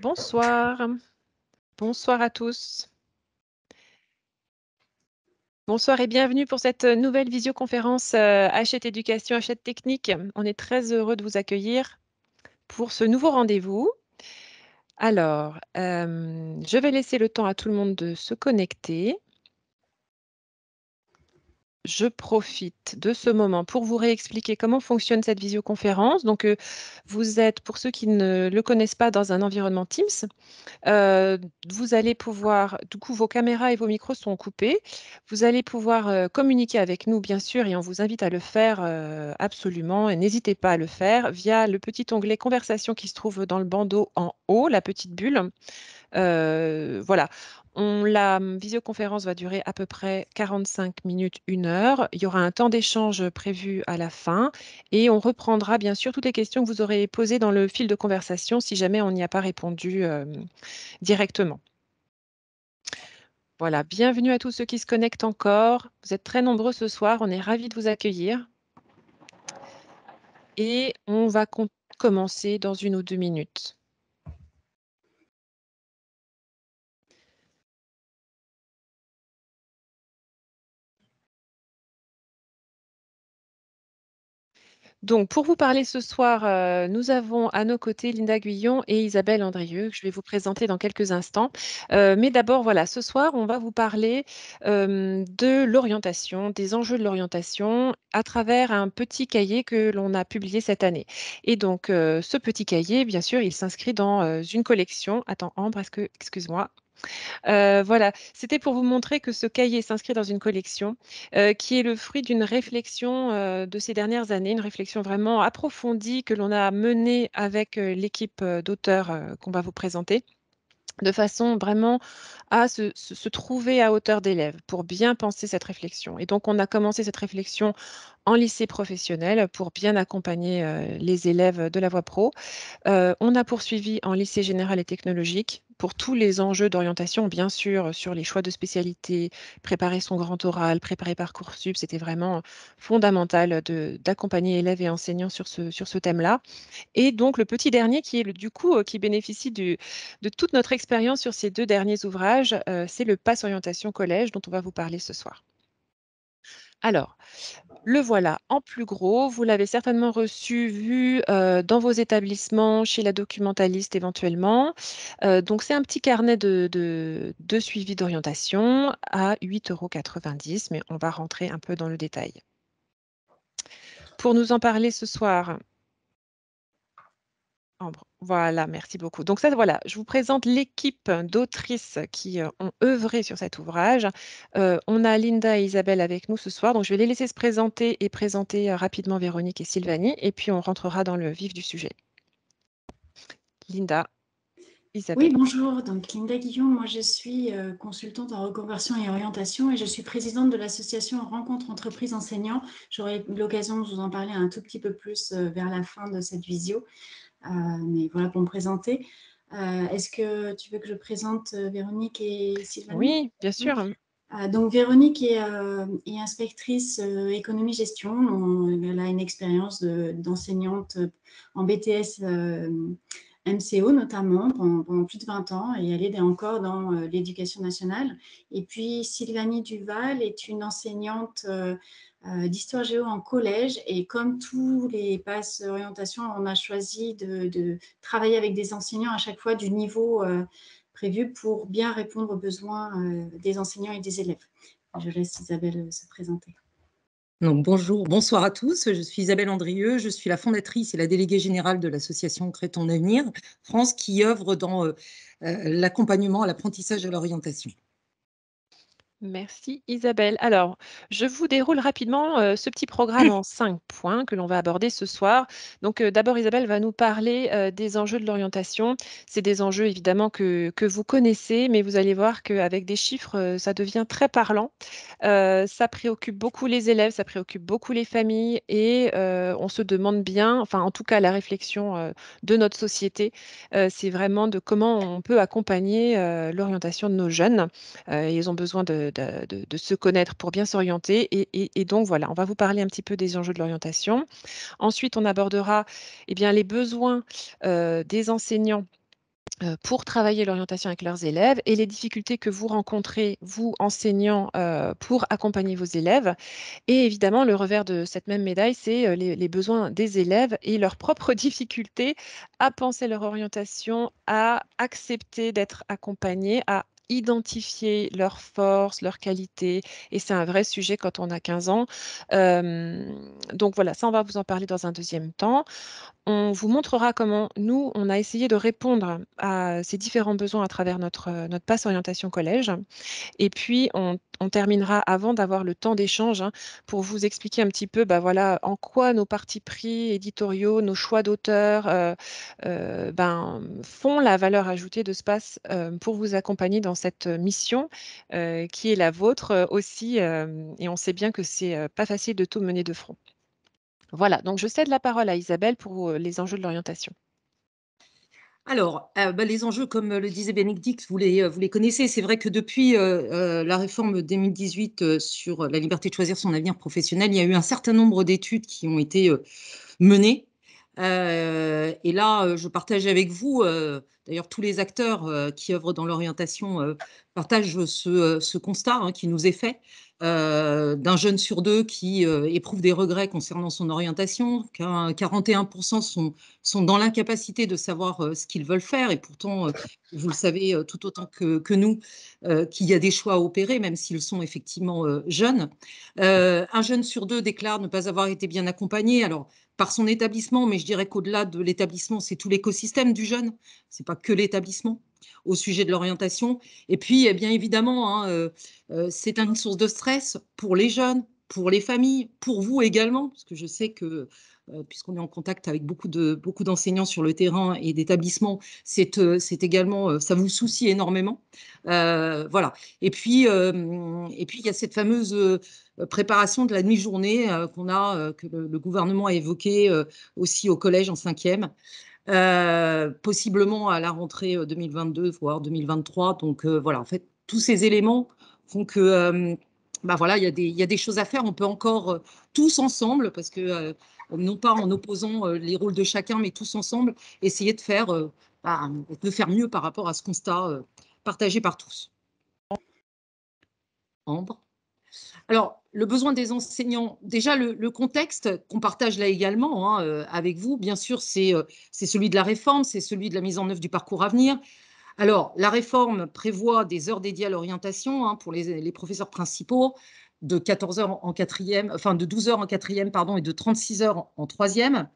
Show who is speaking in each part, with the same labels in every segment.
Speaker 1: Bonsoir. Bonsoir à tous. Bonsoir et bienvenue pour cette nouvelle visioconférence Hachette Éducation, Hachette Technique. On est très heureux de vous accueillir pour ce nouveau rendez-vous. Alors, je vais laisser le temps à tout le monde de se connecter. Je profite de ce moment pour vous réexpliquer comment fonctionne cette visioconférence. Donc, vous êtes, pour ceux qui ne le connaissent pas, dans un environnement Teams. Euh, Vous allez pouvoir, du coup, vos caméras et vos micros sont coupés. Vous allez pouvoir communiquer avec nous, bien sûr, et on vous invite à le faire absolument. Et n'hésitez pas à le faire via le petit onglet Conversation qui se trouve dans le bandeau en haut, la petite bulle. Voilà. La visioconférence va durer à peu près 45 minutes, 1 heure. Il y aura un temps d'échange prévu à la fin et on reprendra bien sûr toutes les questions que vous aurez posées dans le fil de conversation si jamais on n'y a pas répondu directement. Voilà, bienvenue à tous ceux qui se connectent encore. Vous êtes très nombreux ce soir, on est ravis de vous accueillir. Et on va commencer dans 1 ou 2 minutes. Donc, pour vous parler ce soir, nous avons à nos côtés Linda Guillon et Isabelle Andrieux, que je vais vous présenter dans quelques instants. Mais d'abord, voilà, ce soir, on va vous parler de l'orientation, des enjeux de l'orientation à travers un petit cahier que l'on a publié cette année. Et donc, ce petit cahier, bien sûr, il s'inscrit dans une collection. Attends, Ambre, excuse-moi. Voilà, c'était pour vous montrer que ce cahier s'inscrit dans une collection qui est le fruit d'une réflexion de ces dernières années, une réflexion vraiment approfondie que l'on a menée avec l'équipe d'auteurs qu'on va vous présenter de façon vraiment à se trouver à hauteur d'élèves pour bien penser cette réflexion. Et donc, on a commencé cette réflexion en lycée professionnel pour bien accompagner les élèves de la voie pro. On a poursuivi en lycée général et technologique pour tous les enjeux d'orientation, bien sûr, sur les choix de spécialité, préparer son grand oral, préparer Parcoursup, c'était vraiment fondamental d'accompagner élèves et enseignants sur ce thème-là. Et donc le petit dernier qui est du coup qui bénéficie de toute notre expérience sur ces 2 derniers ouvrages, c'est le Pass Orientation Collège dont on va vous parler ce soir. Alors, le voilà en plus gros. Vous l'avez certainement reçu, vu dans vos établissements, chez la documentaliste éventuellement. Donc, c'est un petit carnet de suivi d'orientation à 8,90 €, mais on va rentrer un peu dans le détail. Pour nous en parler ce soir, Ambre. Voilà, merci beaucoup. Donc ça, voilà, je vous présente l'équipe d'autrices qui ont œuvré sur cet ouvrage. On a Linda et Isabelle avec nous ce soir, donc je vais les laisser se présenter et présenter rapidement Véronique et Sylvanie, et puis on rentrera dans le vif du sujet. Linda,
Speaker 2: Oui,
Speaker 1: Isabelle.
Speaker 2: bonjour. Donc, Linda Guillon, moi je suis consultante en reconversion et orientation et je suis présidente de l'association Rencontre Entreprises Enseignants. J'aurai l'occasion de vous en parler un tout petit peu plus vers la fin de cette visio. Mais voilà pour me présenter. Est-ce que tu veux que je présente Véronique et Sylvanie?
Speaker 1: Oui, bien sûr.
Speaker 2: Donc, Véronique est inspectrice économie-gestion. Elle a une expérience d'enseignante en BTS MCO notamment pendant plus de 20 ans et elle est encore dans l'éducation nationale. Et puis, Sylvanie Duval est une enseignante d'histoire géo en collège et comme tous les passes orientation, on a choisi de travailler avec des enseignants à chaque fois du niveau prévu pour bien répondre aux besoins des enseignants et des élèves. Je laisse Isabelle se présenter.
Speaker 3: Donc, bonsoir à tous. Je suis Isabelle Andrieux, je suis la fondatrice et la déléguée générale de l'association Crée ton avenir France qui œuvre dans l'accompagnement à l'apprentissage de l'orientation.
Speaker 1: Merci Isabelle. Alors, je vous déroule rapidement ce petit programme en 5 points que l'on va aborder ce soir. Donc, d'abord, Isabelle va nous parler des enjeux de l'orientation. C'est des enjeux évidemment que vous connaissez, mais vous allez voir qu'avec des chiffres, ça devient très parlant. Ça préoccupe beaucoup les élèves, ça préoccupe beaucoup les familles et on se demande bien, enfin en tout cas la réflexion de notre société, c'est vraiment de comment on peut accompagner l'orientation de nos jeunes. Ils ont besoin de se connaître pour bien s'orienter. Et donc, voilà, on va vous parler un petit peu des enjeux de l'orientation. Ensuite, on abordera eh bien, les besoins des enseignants pour travailler l'orientation avec leurs élèves et les difficultés que vous rencontrez, vous, enseignants, pour accompagner vos élèves. Et évidemment, le revers de cette même médaille, c'est les besoins des élèves et leurs propres difficultés à penser leur orientation, à accepter d'être accompagnés, à identifier leurs forces, leurs qualités. Et c'est un vrai sujet quand on a 15 ans. Donc voilà, ça, on va vous en parler dans un deuxième temps. On vous montrera comment nous, on a essayé de répondre à ces différents besoins à travers notre passe orientation collège. Et puis, on terminera avant d'avoir le temps d'échange pour vous expliquer un petit peu bah, voilà, en quoi nos partis pris éditoriaux, nos choix d'auteurs font la valeur ajoutée de ce pass pour vous accompagner dans cette mission qui est la vôtre aussi. Et on sait bien que c'est pas facile de tout mener de front. Voilà, donc je cède la parole à Isabelle pour les enjeux de l'orientation.
Speaker 3: Alors, les enjeux, comme le disait Bénédicte, vous les connaissez. C'est vrai que depuis la réforme 2018 sur la liberté de choisir son avenir professionnel, il y a eu un certain nombre d'études qui ont été menées. Et là, je partage avec vous, d'ailleurs tous les acteurs qui œuvrent dans l'orientation partagent ce constat qui nous est fait d'un jeune sur deux qui éprouve des regrets concernant son orientation, qu'un 41% sont dans l'incapacité de savoir ce qu'ils veulent faire. Et pourtant, vous le savez tout autant que nous, qu'il y a des choix à opérer, même s'ils sont effectivement jeunes. Un jeune sur deux déclare ne pas avoir été bien accompagné. Alors, par son établissement, mais je dirais qu'au-delà de l'établissement, c'est tout l'écosystème du jeune, c'est pas que l'établissement au sujet de l'orientation. Et puis, bien évidemment, c'est une source de stress pour les jeunes, pour les familles, pour vous également, parce que je sais que, puisqu'on est en contact avec beaucoup d'enseignants sur le terrain et d'établissements, c'est également, ça vous soucie énormément. Voilà. Et puis, il y a cette fameuse préparation de la demi-journée que le gouvernement a évoquée aussi au collège en 5e, possiblement à la rentrée 2022, voire 2023. Donc voilà, en fait, tous ces éléments font que voilà, il y a des choses à faire. On peut encore tous ensemble, parce que non pas en opposant les rôles de chacun, mais tous ensemble, essayer de faire mieux par rapport à ce constat partagé par tous. Ambre. Alors, le besoin des enseignants, déjà le contexte qu'on partage là également avec vous, bien sûr, c'est celui de la réforme, c'est celui de la mise en œuvre du parcours à venir. Alors, la réforme prévoit des heures dédiées à l'orientation pour les professeurs principaux, de 14 heures en quatrième, enfin de 12 heures en quatrième, pardon, et de 36 heures en troisième.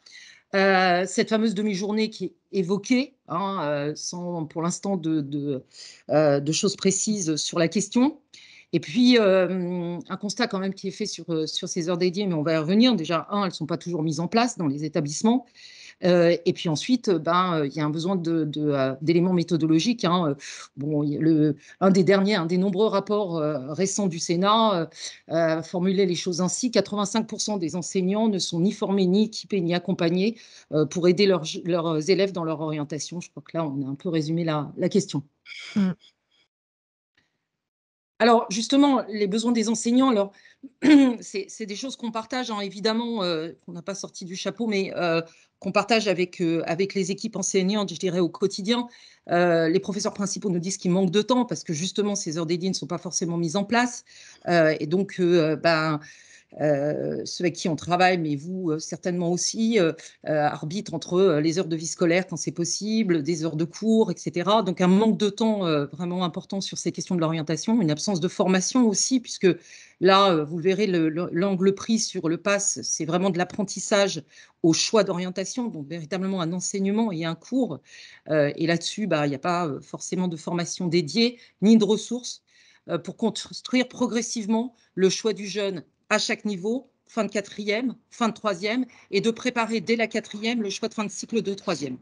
Speaker 3: Cette fameuse demi-journée qui est évoquée, sans pour l'instant de choses précises sur la question. Et puis, un constat quand même qui est fait sur ces heures dédiées, mais on va y revenir. Déjà, elles ne sont pas toujours mises en place dans les établissements. Et puis ensuite, il y a un besoin d'éléments méthodologiques. Bon, un des nombreux rapports récents du Sénat formulait les choses ainsi. 85% des enseignants ne sont ni formés, ni équipés, ni accompagnés pour aider leurs élèves dans leur orientation. Je crois que là, on a un peu résumé la question. Alors, justement, les besoins des enseignants, alors, c'est des choses qu'on partage, évidemment, qu'on n'a pas sorti du chapeau, mais qu'on partage avec les équipes enseignantes, je dirais, au quotidien. Les professeurs principaux nous disent qu'il manque de temps parce que, justement, ces heures dédiées ne sont pas forcément mises en place. Et donc, ceux avec qui on travaille, mais vous certainement aussi, arbitre entre les heures de vie scolaire quand c'est possible, des heures de cours, etc. Donc un manque de temps vraiment important sur ces questions de l'orientation, une absence de formation aussi, puisque là, vous verrez, l'angle pris sur le PASS, c'est vraiment de l'apprentissage au choix d'orientation, donc véritablement un enseignement et un cours. Et là-dessus, il n'y a pas forcément de formation dédiée, ni de ressources pour construire progressivement le choix du jeune à chaque niveau, fin de quatrième, fin de troisième, et de préparer dès la quatrième le choix de fin de cycle de troisième.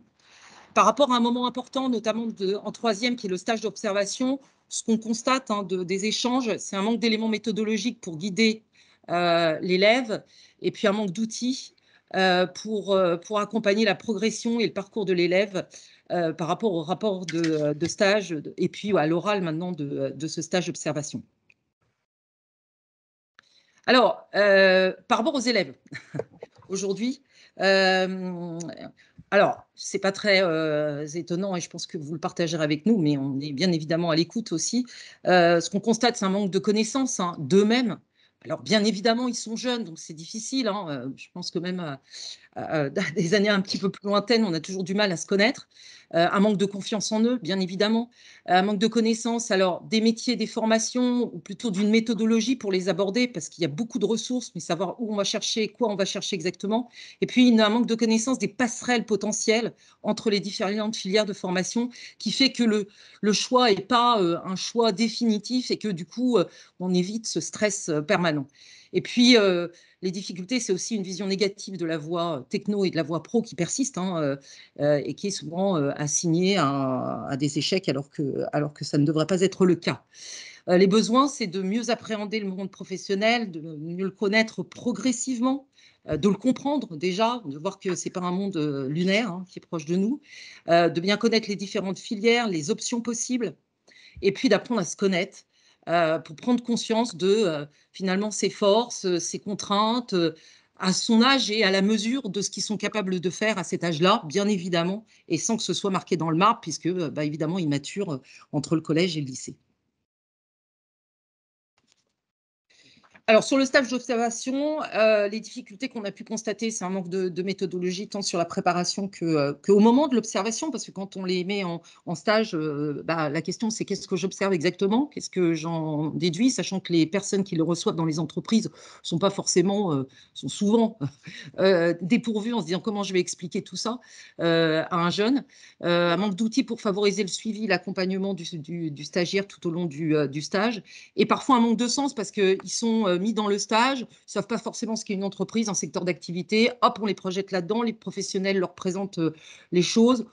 Speaker 3: Par rapport à un moment important, notamment en troisième, qui est le stage d'observation, ce qu'on constate des échanges, c'est un manque d'éléments méthodologiques pour guider l'élève, et puis un manque d'outils pour accompagner la progression et le parcours de l'élève par rapport au rapport de stage, et puis à l'oral maintenant de ce stage d'observation. Alors, par rapport aux élèves, aujourd'hui. Alors, ce n'est pas très étonnant et je pense que vous le partagerez avec nous, mais on est bien évidemment à l'écoute aussi. Ce qu'on constate, c'est un manque de connaissances d'eux-mêmes. Alors, bien évidemment, ils sont jeunes, donc c'est difficile. Je pense que même des années un petit peu plus lointaines, on a toujours du mal à se connaître. Un manque de confiance en eux, bien évidemment. Un manque de connaissances, alors des métiers, des formations, ou plutôt d'une méthodologie pour les aborder, parce qu'il y a beaucoup de ressources, mais savoir où on va chercher, quoi on va chercher exactement. Et puis, un manque de connaissances des passerelles potentielles entre les différentes filières de formation, qui fait que le choix n'est pas un choix définitif et que du coup, on évite ce stress permanent. Et puis, les difficultés, c'est aussi une vision négative de la voie techno et de la voie pro qui persiste et qui est souvent assignée à des échecs alors que ça ne devrait pas être le cas. Les besoins, c'est de mieux appréhender le monde professionnel, de mieux le connaître progressivement, de le comprendre déjà, de voir que ce n'est pas un monde lunaire qui est proche de nous, de bien connaître les différentes filières, les options possibles, et puis d'apprendre à se connaître pour prendre conscience de finalement ses forces, ses contraintes, à son âge et à la mesure de ce qu'ils sont capables de faire à cet âge-là, bien évidemment, et sans que ce soit marqué dans le marbre, puisque évidemment, ils maturent entre le collège et le lycée. Alors, sur le stage d'observation, les difficultés qu'on a pu constater, c'est un manque de méthodologie, tant sur la préparation qu'au moment de l'observation, parce que quand on les met en stage, la question, c'est qu'est-ce que j'observe exactement? Qu'est-ce que j'en déduis, sachant que les personnes qui le reçoivent dans les entreprises sont pas forcément, sont souvent dépourvues en se disant comment je vais expliquer tout ça à un jeune. Un manque d'outils pour favoriser le suivi, l'accompagnement du stagiaire tout au long du stage. Et parfois un manque de sens parce qu'ils sont mis dans le stage, ils ne savent pas forcément ce qu'est une entreprise, un secteur d'activité. Hop, on les projette là-dedans, les professionnels leur présentent les choses.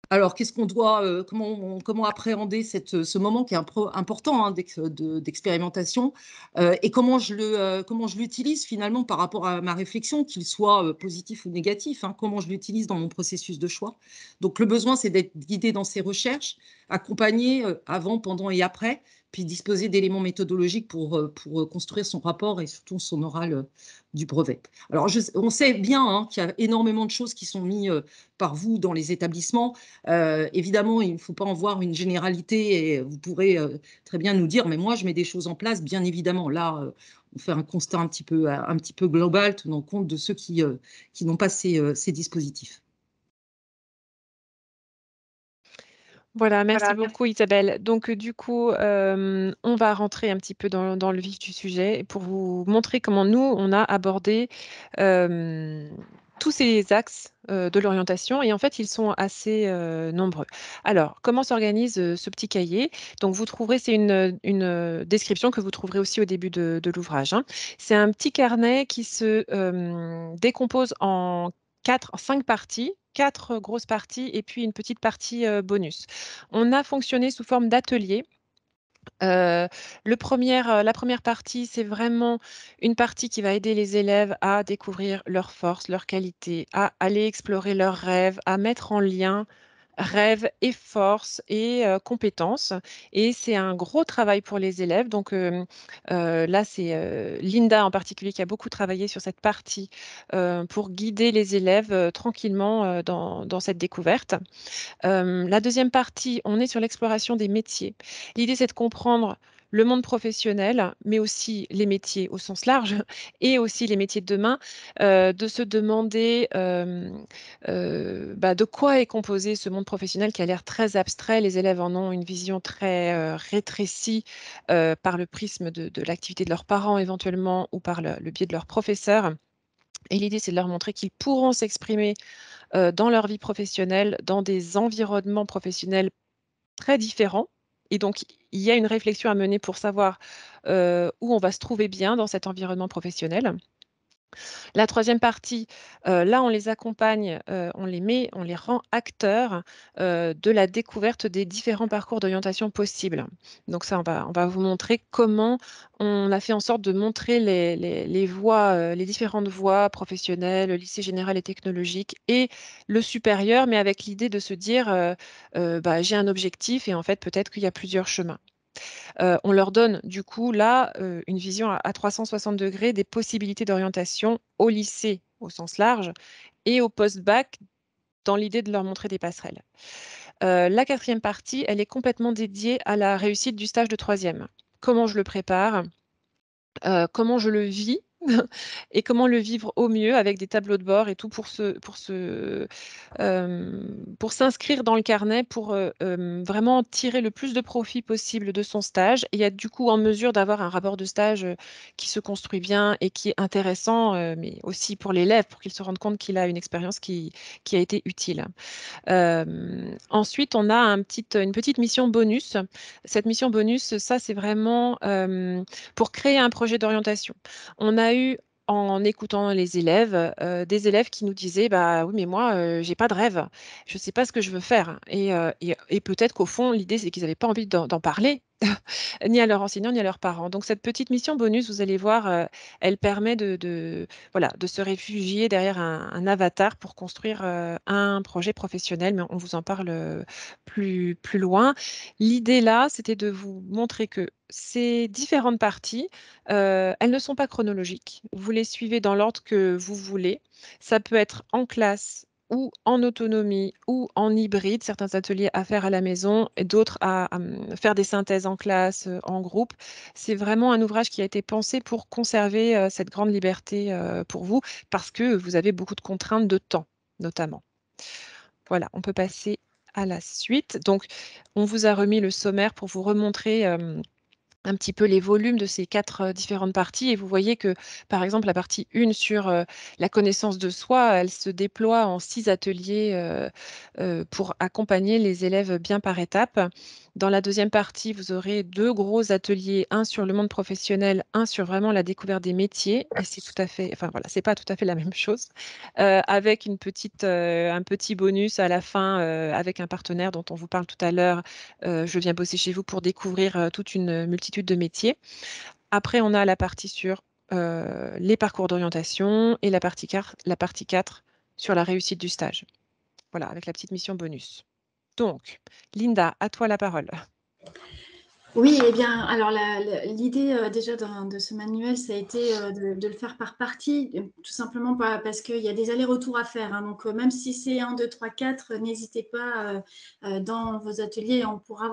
Speaker 3: Alors, qu'est-ce qu'on doit, comment appréhender ce moment qui est important d'expérimentation et comment je l'utilise finalement par rapport à ma réflexion, qu'il soit positif ou négatif, comment je l'utilise dans mon processus de choix. Donc, le besoin, c'est d'être guidé dans ses recherches, accompagné avant, pendant et après, puis disposer d'éléments méthodologiques pour construire son rapport et surtout son oral du brevet. Alors, on sait bien qu'il y a énormément de choses qui sont mises par vous dans les établissements. Évidemment, il ne faut pas en voir une généralité et vous pourrez très bien nous dire, mais moi, je mets des choses en place, bien évidemment. Là, on fait un constat un petit peu global, tenant compte de ceux qui n'ont pas ces dispositifs.
Speaker 1: Voilà, merci beaucoup Isabelle. Donc du coup, on va rentrer un petit peu dans le vif du sujet pour vous montrer comment nous, on a abordé tous ces axes de l'orientation et en fait, ils sont assez nombreux. Alors, comment s'organise ce petit cahier? Donc vous trouverez, c'est une description que vous trouverez aussi au début de l'ouvrage. C'est un petit carnet qui se décompose en 5 parties, 4 grosses parties et puis une petite partie bonus. On a fonctionné sous forme d'atelier. La première partie, c'est vraiment une partie qui va aider les élèves à découvrir leurs forces, leurs qualités, à aller explorer leurs rêves, à mettre en lien rêves et forces et compétences. Et c'est un gros travail pour les élèves. Donc là, c'est Linda en particulier qui a beaucoup travaillé sur cette partie pour guider les élèves tranquillement dans cette découverte. La deuxième partie, on est sur l'exploration des métiers. L'idée, c'est de comprendre le monde professionnel, mais aussi les métiers au sens large et aussi les métiers de demain, de se demander de quoi est composé ce monde professionnel qui a l'air très abstrait. Les élèves en ont une vision très rétrécie par le prisme de l'activité de leurs parents éventuellement ou par le biais de leurs professeurs. Et l'idée, c'est de leur montrer qu'ils pourront s'exprimer dans leur vie professionnelle, dans des environnements professionnels très différents. Et donc, il y a une réflexion à mener pour savoir où on va se trouver bien dans cet environnement professionnel. La troisième partie, là, on les accompagne, on les rend acteurs de la découverte des différents parcours d'orientation possibles. Donc ça, on va vous montrer comment on a fait en sorte de montrer les voies, les différentes voies professionnelles, le lycée général et technologique et le supérieur, mais avec l'idée de se dire, j'ai un objectif et en fait, peut-être qu'il y a plusieurs chemins. On leur donne du coup là une vision à 360 degrés des possibilités d'orientation au lycée au sens large, et au post-bac dans l'idée de leur montrer des passerelles. La 4e partie, elle est complètement dédiée à la réussite du stage de 3e. Comment je le prépare, comment je le vis et comment le vivre au mieux avec des tableaux de bord et tout pour s'inscrire dans le carnet, pour vraiment tirer le plus de profit possible de son stage et être du coup en mesure d'avoir un rapport de stage qui se construit bien et qui est intéressant, mais aussi pour l'élève, pour qu'il se rende compte qu'il a une expérience qui a été utile. Ensuite, on a une petite mission bonus. Cette mission bonus, ça, c'est vraiment pour créer un projet d'orientation. On a eu, en écoutant les élèves, des élèves qui nous disaient, bah oui, mais moi, j'ai pas de rêve, je sais pas ce que je veux faire. Et peut-être qu'au fond, l'idée, c'est qu'ils n'avaient pas envie d'en parler, ni à leurs enseignants, ni à leurs parents. Donc, cette petite mission bonus, vous allez voir, elle permet voilà, de se réfugier derrière un avatar pour construire un projet professionnel, mais on vous en parle plus loin. L'idée là, c'était de vous montrer que ces différentes parties, elles ne sont pas chronologiques. Vous les suivez dans l'ordre que vous voulez. Ça peut être en classe ou en autonomie ou en hybride, certains ateliers à faire à la maison et d'autres à faire des synthèses en classe, en groupe. C'est vraiment un ouvrage qui a été pensé pour conserver cette grande liberté pour vous, parce que vous avez beaucoup de contraintes de temps, notamment. Voilà, on peut passer à la suite. Donc, on vous a remis le sommaire pour vous remontrer un petit peu les volumes de ces 4 différentes parties. Et vous voyez que, par exemple, la partie 1 sur la connaissance de soi, elle se déploie en 6 ateliers pour accompagner les élèves bien par étapes. Dans la 2e partie, vous aurez 2 gros ateliers, un sur le monde professionnel, un sur vraiment la découverte des métiers. Et c'est tout à fait, enfin voilà, c'est pas tout à fait la même chose, avec un petit bonus à la fin avec un partenaire dont on vous parle tout à l'heure. Je viens bosser chez vous pour découvrir toute une multitude de métiers. Après, on a la partie sur les parcours d'orientation et la partie 4 sur la réussite du stage. Voilà, avec la petite mission bonus. Donc, Linda, à toi la parole.
Speaker 2: Oui, eh bien, alors l'idée déjà de ce manuel, ça a été de le faire par partie, tout simplement parce qu'il y a des allers-retours à faire. Hein. Donc, même si c'est 1, 2, 3, 4, n'hésitez pas dans vos ateliers, on pourra,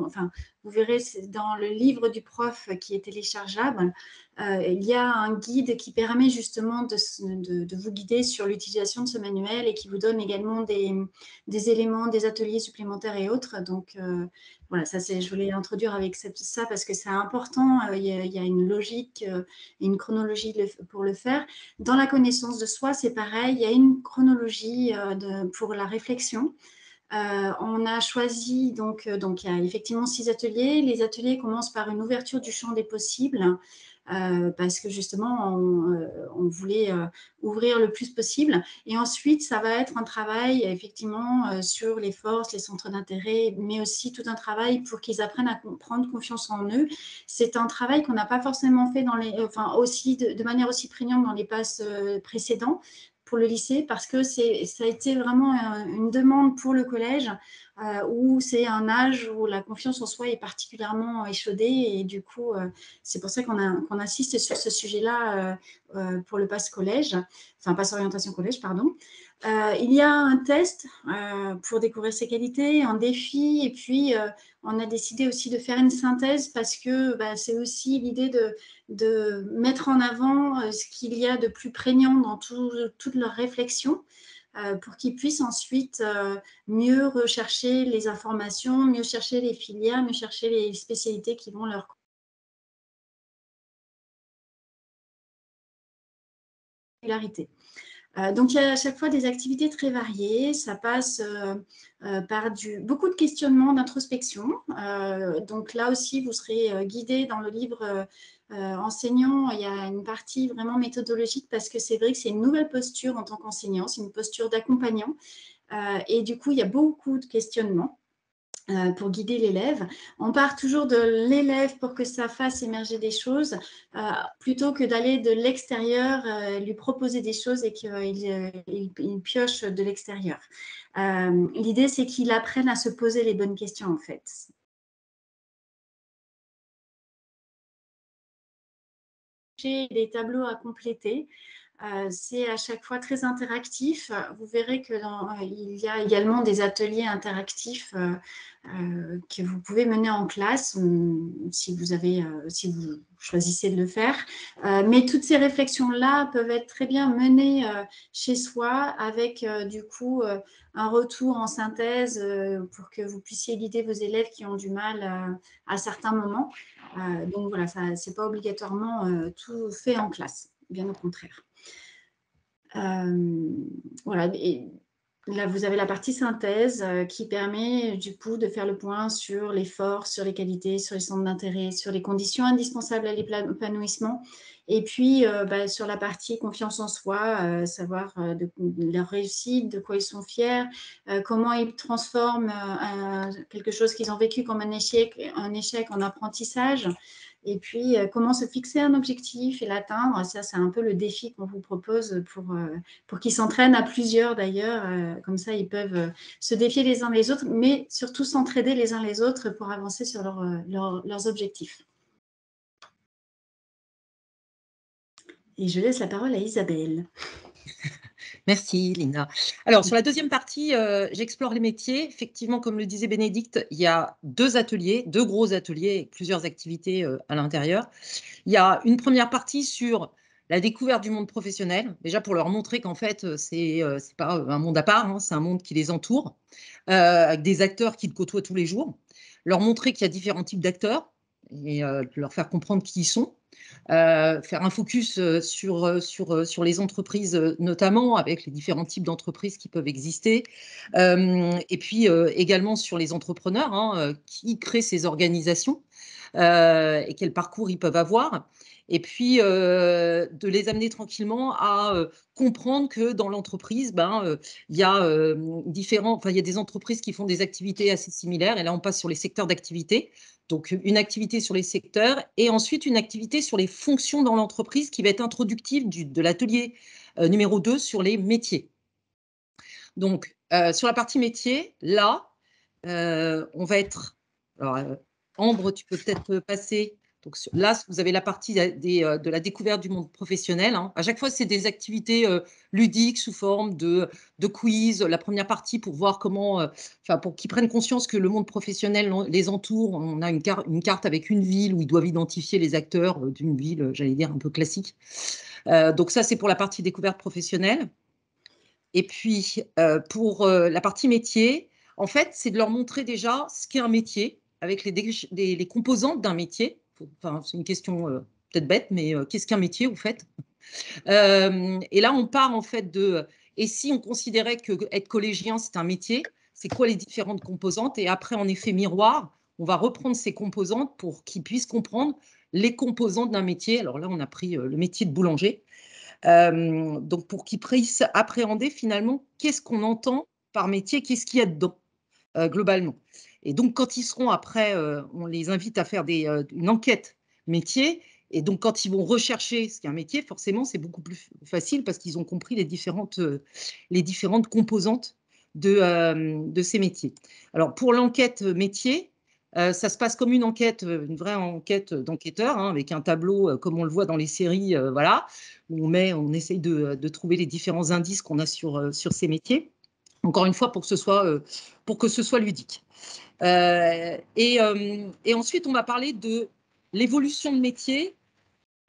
Speaker 2: enfin, vous verrez dans le livre du prof qui est téléchargeable, il y a un guide qui permet justement de vous guider sur l'utilisation de ce manuel et qui vous donne également des éléments, des ateliers supplémentaires et autres. Donc, voilà, je voulais introduire avec ça parce que c'est important. Il y a une logique et une chronologie pour le faire. Dans la connaissance de soi, c'est pareil. Il y a une chronologie pour la réflexion. On a choisi, donc il y a effectivement 6 ateliers. Les ateliers commencent par une ouverture du champ des possibles. Parce que justement, on voulait ouvrir le plus possible. Et ensuite, ça va être un travail effectivement sur les forces, les centres d'intérêt, mais aussi tout un travail pour qu'ils apprennent à prendre confiance en eux. C'est un travail qu'on n'a pas forcément fait aussi de manière aussi prégnante dans les passes précédents pour le lycée, parce que ça a été vraiment une demande pour le collège, où c'est un âge où la confiance en soi est particulièrement échaudée, et du coup, c'est pour ça qu'on insiste sur ce sujet-là pour le pass collège, enfin pass orientation collège, pardon. Il y a un test pour découvrir ses qualités, un défi, et puis on a décidé aussi de faire une synthèse parce que c'est aussi l'idée de mettre en avant ce qu'il y a de plus prégnant dans toute leur réflexion, pour qu'ils puissent ensuite mieux rechercher les informations, mieux chercher les filières, mieux chercher les spécialités qui vont leur particularité. Donc, il y a à chaque fois des activités très variées. Ça passe par beaucoup de questionnements, d'introspection. Donc là aussi, vous serez guidé dans le livre enseignant. Il y a une partie vraiment méthodologique parce que c'est vrai que c'est une nouvelle posture en tant qu'enseignant. C'est une posture d'accompagnant. Et du coup, il y a beaucoup de questionnements pour guider l'élève. On part toujours de l'élève pour que ça fasse émerger des choses, plutôt que d'aller de l'extérieur, lui proposer des choses et qu'il pioche de l'extérieur. L'idée, c'est qu'il apprenne à se poser les bonnes questions, en fait. J'ai des tableaux à compléter. C'est à chaque fois très interactif. Vous verrez qu'il y a également des ateliers interactifs que vous pouvez mener en classe si vous choisissez de le faire. Mais toutes ces réflexions-là peuvent être très bien menées chez soi avec du coup un retour en synthèse pour que vous puissiez guider vos élèves qui ont du mal à certains moments. Donc voilà, ce n'est pas obligatoirement tout fait en classe, bien au contraire. Voilà, et là vous avez la partie synthèse qui permet du coup de faire le point sur les forces, sur les qualités, sur les centres d'intérêt, sur les conditions indispensables à l'épanouissement, et puis sur la partie confiance en soi, savoir de leur réussite, de quoi ils sont fiers, comment ils transforment quelque chose qu'ils ont vécu comme un échec en apprentissage. Et puis, comment se fixer un objectif et l'atteindre, ça, c'est un peu le défi qu'on vous propose pour qu'ils s'entraînent à plusieurs d'ailleurs. Comme ça, ils peuvent se défier les uns les autres, mais surtout s'entraider les uns les autres pour avancer sur leurs objectifs. Et je laisse la parole à Isabelle.
Speaker 3: Merci, Linda. Alors, sur la deuxième partie, j'explore les métiers. Effectivement, comme le disait Bénédicte, il y a deux gros ateliers, avec plusieurs activités à l'intérieur. Il y a une première partie sur la découverte du monde professionnel, déjà pour leur montrer qu'en fait, c'est pas un monde à part, hein, c'est un monde qui les entoure, avec des acteurs qu'ils côtoient tous les jours. Leur montrer qu'il y a différents types d'acteurs et leur faire comprendre qui ils sont. Faire un focus sur les entreprises notamment, avec les différents types d'entreprises qui peuvent exister, et puis également sur les entrepreneurs hein, qui créent ces organisations et quel parcours ils peuvent avoir. Et puis, de les amener tranquillement à comprendre que dans l'entreprise, il y a il y a des entreprises qui font des activités assez similaires. Et là, on passe sur les secteurs d'activité. Donc, une activité sur les secteurs et ensuite une activité sur les fonctions dans l'entreprise qui va être introductive de l'atelier numéro 2 sur les métiers. Donc, sur la partie métier, là, on va être… Alors, Ambre, tu peux peut-être passer. Donc, là, vous avez la partie de la découverte du monde professionnel. Hein. À chaque fois, c'est des activités ludiques sous forme de quiz. La première partie pour voir comment, pour qu'ils prennent conscience que le monde professionnel les entoure. On a une carte avec une ville où ils doivent identifier les acteurs d'une ville, j'allais dire, un peu classique. Donc ça, c'est pour la partie découverte professionnelle. Et puis, pour la partie métier, en fait, c'est de leur montrer déjà ce qu'est un métier, avec les composantes d'un métier. Enfin, c'est une question peut-être bête, mais qu'est-ce qu'un métier, au fait? Et là, on part en fait de… Et si on considérait qu'être collégien, c'est un métier, c'est quoi les différentes composantes? Et après, en effet miroir, on va reprendre ces composantes pour qu'ils puissent comprendre les composantes d'un métier. Alors là, on a pris le métier de boulanger. Donc, pour qu'ils puissent appréhender finalement qu'est-ce qu'on entend par métier, qu'est-ce qu'il y a dedans, globalement. Et donc, quand ils seront après, on les invite à faire une enquête métier. Et donc, quand ils vont rechercher ce qu'est un métier, forcément, c'est beaucoup plus facile parce qu'ils ont compris les différentes composantes de ces métiers. Alors, pour l'enquête métier, ça se passe comme une enquête, une vraie enquête d'enquêteur, hein, avec un tableau comme on le voit dans les séries, voilà, où on essaye de trouver les différents indices qu'on a sur ces métiers. Encore une fois, pour que ce soit ludique. Et ensuite, on va parler de l'évolution de métier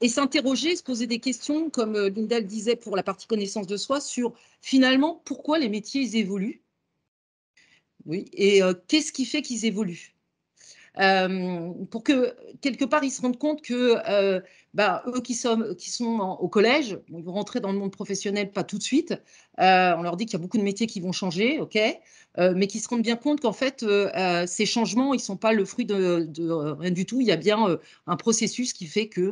Speaker 3: et s'interroger, se poser des questions, comme Linda le disait pour la partie connaissance de soi, sur finalement pourquoi les métiers ils évoluent. Oui, et qu'est-ce qui fait qu'ils évoluent? Pour que quelque part ils se rendent compte que eux qui sont au collège, ils vont rentrer dans le monde professionnel pas tout de suite. On leur dit qu'il y a beaucoup de métiers qui vont changer, ok, mais qu'ils se rendent bien compte qu'en fait ces changements ils sont pas le fruit de rien du tout. Il y a bien un processus qui fait que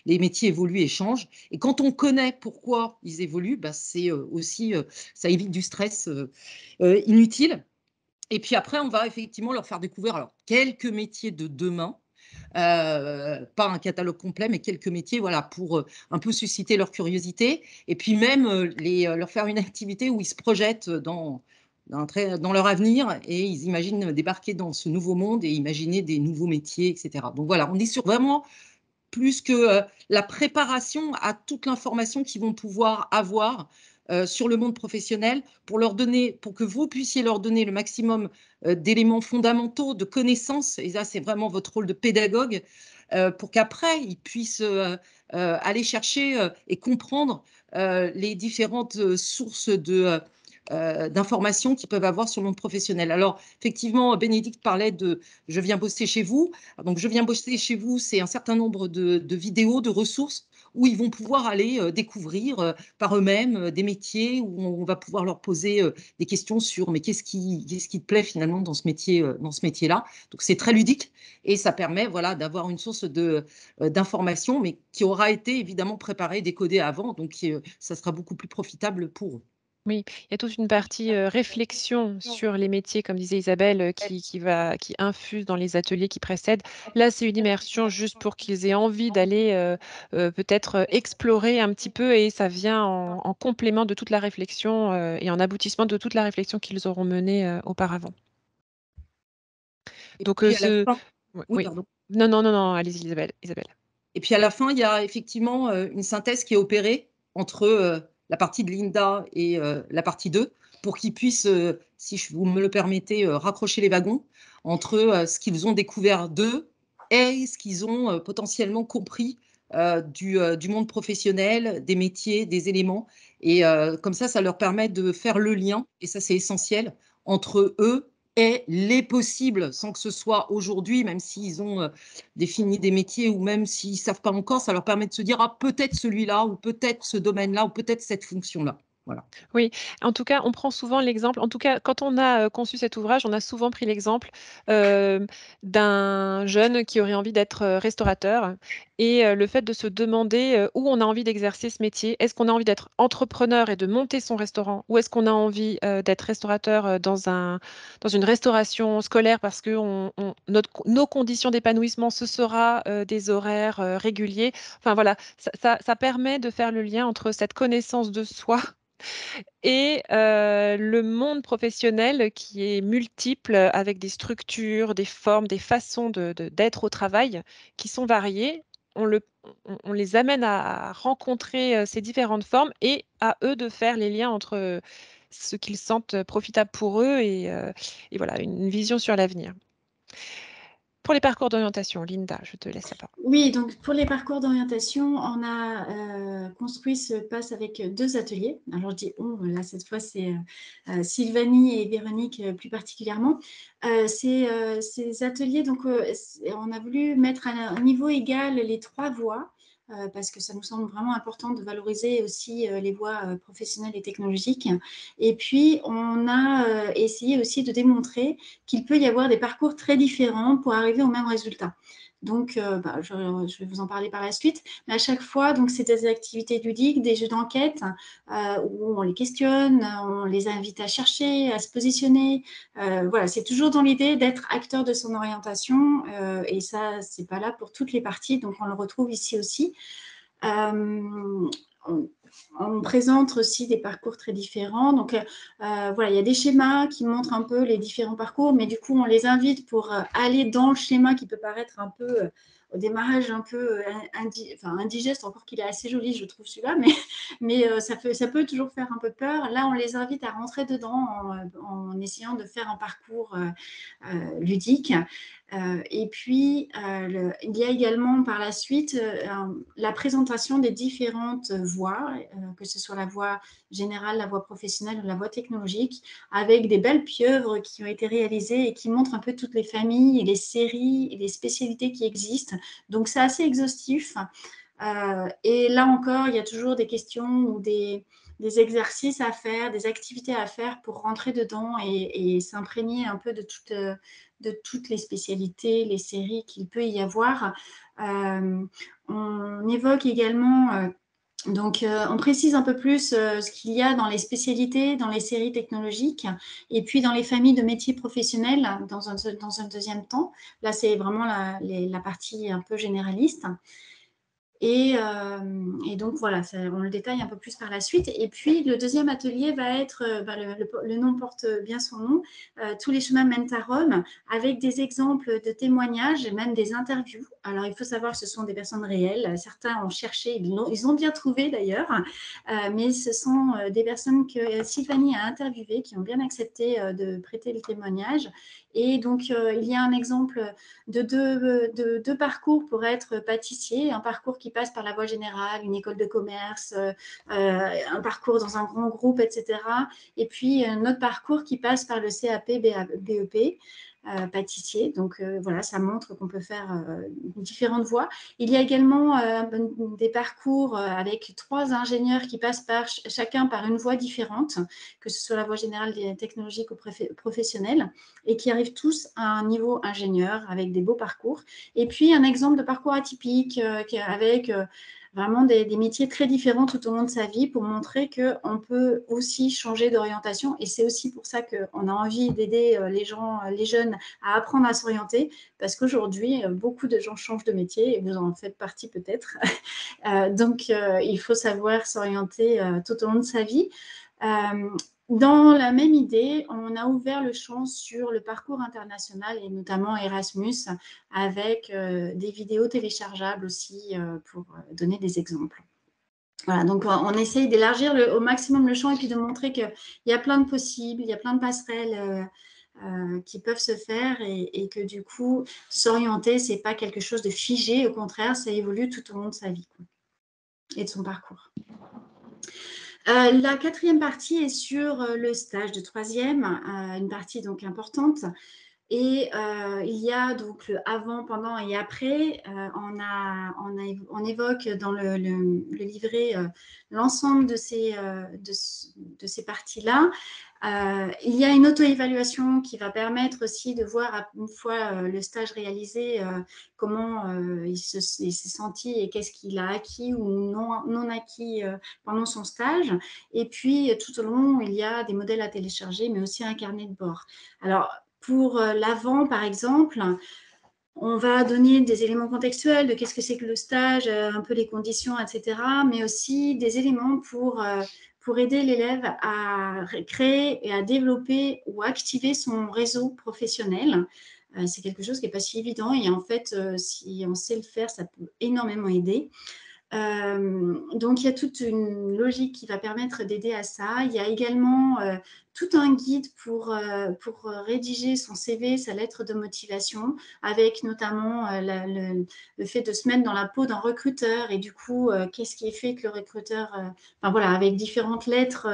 Speaker 3: les métiers évoluent et changent. Et quand on connaît pourquoi ils évoluent, c'est aussi ça évite du stress inutile. Et puis après, on va effectivement leur faire découvrir quelques métiers de demain, pas un catalogue complet, mais quelques métiers, voilà, pour un peu susciter leur curiosité. Et puis même leur faire une activité où ils se projettent dans leur avenir et ils imaginent débarquer dans ce nouveau monde et imaginer des nouveaux métiers, etc. Donc voilà, on est sur vraiment plus que la préparation à toute l'information qu'ils vont pouvoir avoir sur le monde professionnel pour que vous puissiez leur donner le maximum d'éléments fondamentaux, de connaissances, et ça c'est vraiment votre rôle de pédagogue, pour qu'après ils puissent aller chercher et comprendre les différentes sources d'informations qu'ils peuvent avoir sur le monde professionnel. Alors, effectivement, Bénédicte parlait de « Je viens bosser chez vous ». Donc, « Je viens bosser chez vous », c'est un certain nombre de vidéos, de ressources où ils vont pouvoir aller découvrir par eux-mêmes des métiers, où on va pouvoir leur poser des questions sur « Mais qu'est-ce qui te plaît finalement dans ce métier-là ?» Donc, c'est très ludique et ça permet voilà, d'avoir une source d'information, mais qui aura été évidemment préparée, décodée avant. Donc, ça sera beaucoup plus profitable pour eux.
Speaker 1: Oui, il y a toute une partie réflexion sur les métiers, comme disait Isabelle, qui infuse dans les ateliers qui précèdent. Là, c'est une immersion juste pour qu'ils aient envie d'aller peut-être explorer un petit peu et ça vient en complément de toute la réflexion et en aboutissement de toute la réflexion qu'ils auront menée auparavant.
Speaker 3: Et
Speaker 1: Donc,
Speaker 3: puis à la fin, oui,
Speaker 1: oui.
Speaker 3: pardon.
Speaker 1: Non, allez-y, Isabelle.
Speaker 3: Et puis à la fin, il y a effectivement une synthèse qui est opérée entre la partie de Linda et la partie 2 pour qu'ils puissent, si vous me le permettez, raccrocher les wagons entre ce qu'ils ont découvert d'eux et ce qu'ils ont potentiellement compris du monde professionnel, des métiers, des éléments. Et comme ça leur permet de faire le lien, et ça c'est essentiel, entre eux et les possibles, sans que ce soit aujourd'hui, même s'ils ont défini des métiers ou même s'ils ne savent pas encore, ça leur permet de se dire, ah, peut-être celui-là, ou peut-être ce domaine-là, ou peut-être cette fonction-là. Voilà.
Speaker 1: Oui, en tout cas, on prend souvent l'exemple, en tout cas, quand on a conçu cet ouvrage, on a souvent pris l'exemple d'un jeune qui aurait envie d'être restaurateur et le fait de se demander où on a envie d'exercer ce métier. Est-ce qu'on a envie d'être entrepreneur et de monter son restaurant ou est-ce qu'on a envie d'être restaurateur dans une restauration scolaire parce que nos conditions d'épanouissement, ce sera des horaires réguliers. Enfin voilà, ça permet de faire le lien entre cette connaissance de soi et le monde professionnel qui est multiple avec des structures, des formes, des façons d'être au travail qui sont variées. On les amène à rencontrer ces différentes formes et à eux de faire les liens entre ce qu'ils sentent profitable pour eux et voilà, une vision sur l'avenir. Pour les parcours d'orientation, Linda, je te laisse la parole.
Speaker 2: Oui, donc pour les parcours d'orientation, on a construit ce PASS avec 2 ateliers. Alors je dis on, là cette fois c'est Sylvanie et Véronique plus particulièrement. Ces ateliers, donc on a voulu mettre à un niveau égal les 3 voies. Parce que ça nous semble vraiment important de valoriser aussi les voies professionnelles et technologiques. Et puis, on a essayé aussi de démontrer qu'il peut y avoir des parcours très différents pour arriver au même résultat. Donc, je vais vous en parler par la suite. Mais à chaque fois, donc, c'est des activités ludiques, des jeux d'enquête où on les questionne, on les invite à chercher, à se positionner. Voilà, c'est toujours dans l'idée d'être acteur de son orientation. Et ça, c'est pas là pour toutes les parties. Donc, on le retrouve ici aussi. On présente aussi des parcours très différents. Donc, voilà, il y a des schémas qui montrent un peu les différents parcours, mais du coup, on les invite pour aller dans le schéma qui peut paraître un peu, au démarrage, un peu indigeste, encore qu'il est assez joli, je trouve celui-là, mais ça peut toujours faire un peu peur. Là, on les invite à rentrer dedans en essayant de faire un parcours ludique. Et puis, il y a également par la suite la présentation des différentes voies, que ce soit la voie générale, la voie professionnelle ou la voie technologique, avec des belles pieuvres qui ont été réalisées et qui montrent un peu toutes les familles, et les séries et les spécialités qui existent. Donc, c'est assez exhaustif. Et là encore, il y a toujours des questions ou des exercices à faire, des activités à faire pour rentrer dedans et s'imprégner un peu de toutes les spécialités, les séries qu'il peut y avoir. On évoque également, on précise un peu plus ce qu'il y a dans les spécialités, dans les séries technologiques et puis dans les familles de métiers professionnels dans un deuxième temps. Là, c'est vraiment la partie un peu généraliste. Et donc, voilà, on le détaille un peu plus par la suite. Et puis, le deuxième atelier va être, le nom porte bien son nom, tous les chemins mènent à Rome, avec des exemples de témoignages et même des interviews. Alors, il faut savoir que ce sont des personnes réelles. Certains ont cherché, ils ont bien trouvé d'ailleurs, mais ce sont des personnes que Sylvanie a interviewées, qui ont bien accepté de prêter le témoignage. Et donc, il y a un exemple de deux parcours pour être pâtissier, un parcours qui passe par la voie générale, une école de commerce, un parcours dans un grand groupe, etc. Et puis un autre parcours qui passe par le CAP, BEP, pâtissier. Donc voilà, ça montre qu'on peut faire différentes voies. Il y a également des parcours avec 3 ingénieurs qui passent chacun par une voie différente, que ce soit la voie générale, des technologiques ou professionnelle, et qui arrivent tous à un niveau ingénieur avec des beaux parcours. Et puis un exemple de parcours atypique avec vraiment des métiers très différents tout au long de sa vie, pour montrer qu'on peut aussi changer d'orientation. Et c'est aussi pour ça qu'on a envie d'aider les jeunes à apprendre à s'orienter, parce qu'aujourd'hui, beaucoup de gens changent de métier, et vous en faites partie peut-être. Donc, il faut savoir s'orienter tout au long de sa vie. Dans la même idée, on a ouvert le champ sur le parcours international, et notamment Erasmus, avec des vidéos téléchargeables aussi pour donner des exemples. Voilà, donc on essaye d'élargir au maximum le champ, et puis de montrer qu'il y a plein de possibles, il y a plein de passerelles qui peuvent se faire, et que du coup, s'orienter, ce n'est pas quelque chose de figé, au contraire, ça évolue tout au long de sa vie, quoi, et de son parcours. La 4e partie est sur le stage de 3e, une partie donc importante. Et il y a donc le avant, pendant et après. On évoque dans le livret l'ensemble de ces parties-là. Il y a une auto-évaluation qui va permettre aussi de voir, une fois le stage réalisé, comment il s'est senti et qu'est-ce qu'il a acquis ou non acquis pendant son stage. Et puis, tout au long, il y a des modèles à télécharger, mais aussi un carnet de bord. Alors, pour l'avant, par exemple, on va donner des éléments contextuels de qu'est-ce que c'est que le stage, un peu les conditions, etc., mais aussi des éléments pour aider l'élève à créer et à développer ou activer son réseau professionnel. C'est quelque chose qui n'est pas si évident, et en fait, si on sait le faire, ça peut énormément aider. Donc, il y a toute une logique qui va permettre d'aider à ça. Il y a également tout un guide pour rédiger son CV, sa lettre de motivation, avec notamment le fait de se mettre dans la peau d'un recruteur, et du coup, qu'est-ce qui fait que le recruteur... enfin voilà, avec différentes lettres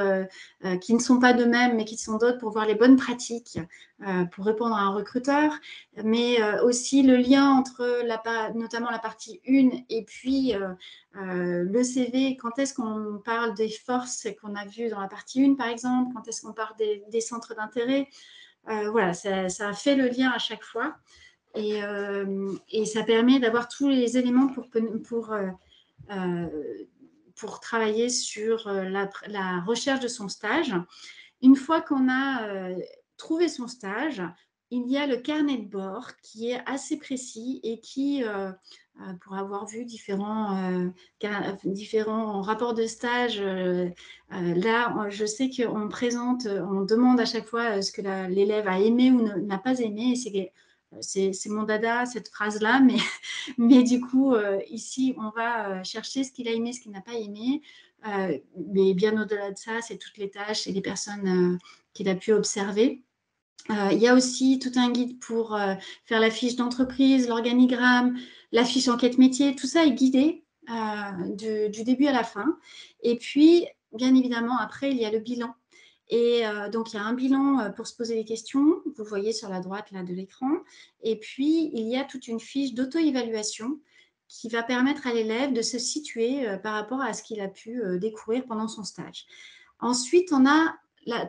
Speaker 2: qui ne sont pas de même, mais qui sont d'autres, pour voir les bonnes pratiques pour répondre à un recruteur, mais aussi le lien entre notamment la partie 1 et puis... le CV, quand est-ce qu'on parle des forces qu'on a vues dans la partie 1, par exemple, quand est-ce qu'on parle des centres d'intérêt, voilà, ça fait le lien à chaque fois, et ça permet d'avoir tous les éléments pour travailler sur la recherche de son stage. Une fois qu'on a trouvé son stage, il y a le carnet de bord qui est assez précis, et qui, pour avoir vu différents rapports de stage, là, je sais qu'on demande à chaque fois ce que l'élève a aimé ou n'a pas aimé, et c'est mon dada, cette phrase-là, mais du coup, ici, on va chercher ce qu'il a aimé, ce qu'il n'a pas aimé. Mais bien au-delà de ça, c'est toutes les tâches et les personnes qu'il a pu observer. Il y a aussi tout un guide pour faire la fiche d'entreprise, l'organigramme, la fiche enquête métier. Tout ça est guidé du début à la fin. Et puis, bien évidemment, après, il y a le bilan. Et donc, il y a un bilan pour se poser des questions. Vous voyez sur la droite là, de l'écran. Et puis, il y a toute une fiche d'auto-évaluation qui va permettre à l'élève de se situer par rapport à ce qu'il a pu découvrir pendant son stage. Ensuite, on a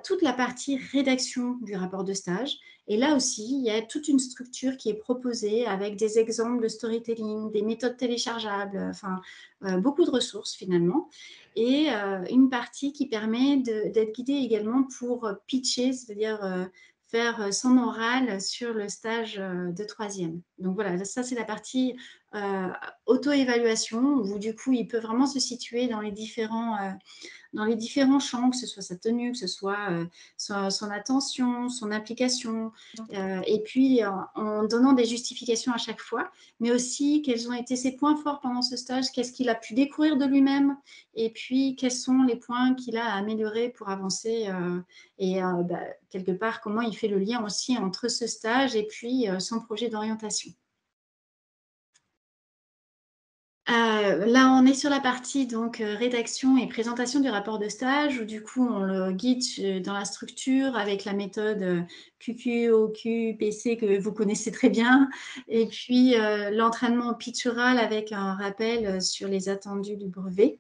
Speaker 2: toute la partie rédaction du rapport de stage. Et là aussi, il y a toute une structure qui est proposée avec des exemples de storytelling, des méthodes téléchargeables, enfin, beaucoup de ressources finalement. Et une partie qui permet d'être guidée également pour pitcher, c'est-à-dire faire son oral sur le stage de 3e. Donc voilà, ça c'est la partie auto-évaluation, où du coup, il peut vraiment se situer dans les différents champs, que ce soit sa tenue, que ce soit son attention, son application, et puis en donnant des justifications à chaque fois, mais aussi quels ont été ses points forts pendant ce stage, qu'est-ce qu'il a pu découvrir de lui-même, et puis quels sont les points qu'il a à améliorer pour avancer, et quelque part, comment il fait le lien aussi entre ce stage et puis son projet d'orientation. Là, on est sur la partie donc rédaction et présentation du rapport de stage, où du coup, on le guide dans la structure avec la méthode QQOQPC que vous connaissez très bien, et puis l'entraînement au pitch oral avec un rappel sur les attendus du brevet.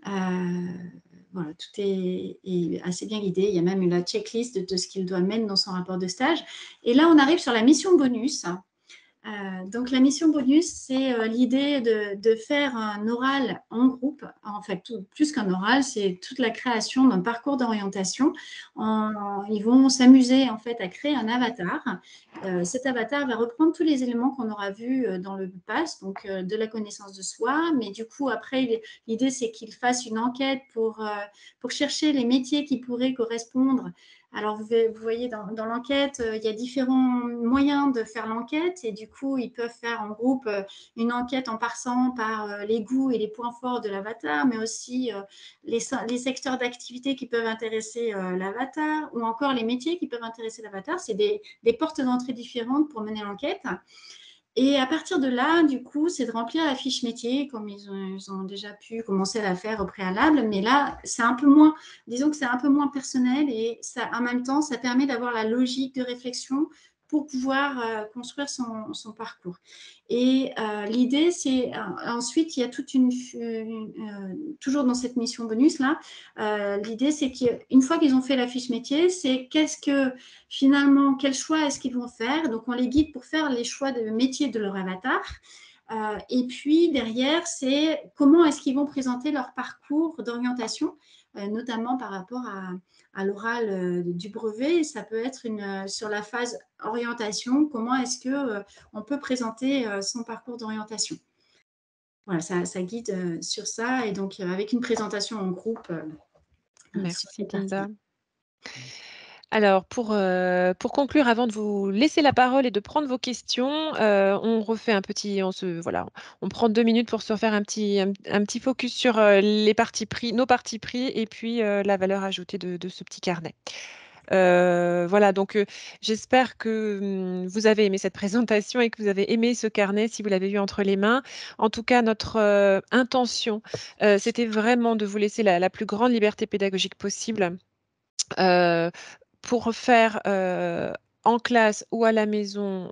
Speaker 2: Voilà, tout est assez bien guidé. Il y a même la checklist de ce qu'il doit mettre dans son rapport de stage. Et là, on arrive sur la mission bonus. Donc, la mission bonus, c'est l'idée de faire un oral en groupe. En fait, plus qu'un oral, c'est toute la création d'un parcours d'orientation. Ils vont s'amuser en fait à créer un avatar. Cet avatar va reprendre tous les éléments qu'on aura vus dans le PASS, donc de la connaissance de soi. Mais du coup, après, l'idée, c'est qu'ils fassent une enquête pour chercher les métiers qui pourraient correspondre. Alors, vous voyez, dans l'enquête, il y a différents moyens de faire l'enquête, et du coup, ils peuvent faire en groupe une enquête en passant par les goûts et les points forts de l'avatar, mais aussi les secteurs d'activité qui peuvent intéresser l'avatar, ou encore les métiers qui peuvent intéresser l'avatar. C'est des portes d'entrée différentes pour mener l'enquête. Et à partir de là, du coup, c'est de remplir la fiche métier, comme ils ont déjà pu commencer à la faire au préalable. Mais là, c'est un peu moins, disons que c'est un peu moins personnel, et ça, en même temps, ça permet d'avoir la logique de réflexion pour pouvoir construire son parcours. Et l'idée, c'est ensuite, il y a toute toujours dans cette mission bonus-là, l'idée, c'est qu'une fois qu'ils ont fait la fiche métier, c'est finalement, quel choix est-ce qu'ils vont faire? Donc, on les guide pour faire les choix de métier de leur avatar. Et puis, derrière, c'est comment est-ce qu'ils vont présenter leur parcours d'orientation, notamment par rapport à l'oral du brevet. Ça peut être sur la phase orientation, comment est-ce qu'on peut présenter son parcours d'orientation. Voilà, ça guide sur ça, et donc avec une présentation en groupe.
Speaker 1: Merci Linda. Alors, pour conclure, avant de vous laisser la parole et de prendre vos questions, on refait on prend 2 minutes pour se refaire un petit focus sur nos partis pris, et puis la valeur ajoutée de ce petit carnet. Voilà, donc j'espère que vous avez aimé cette présentation et que vous avez aimé ce carnet si vous l'avez eu entre les mains. En tout cas, notre intention, c'était vraiment de vous laisser la plus grande liberté pédagogique possible. Pour faire en classe ou à la maison,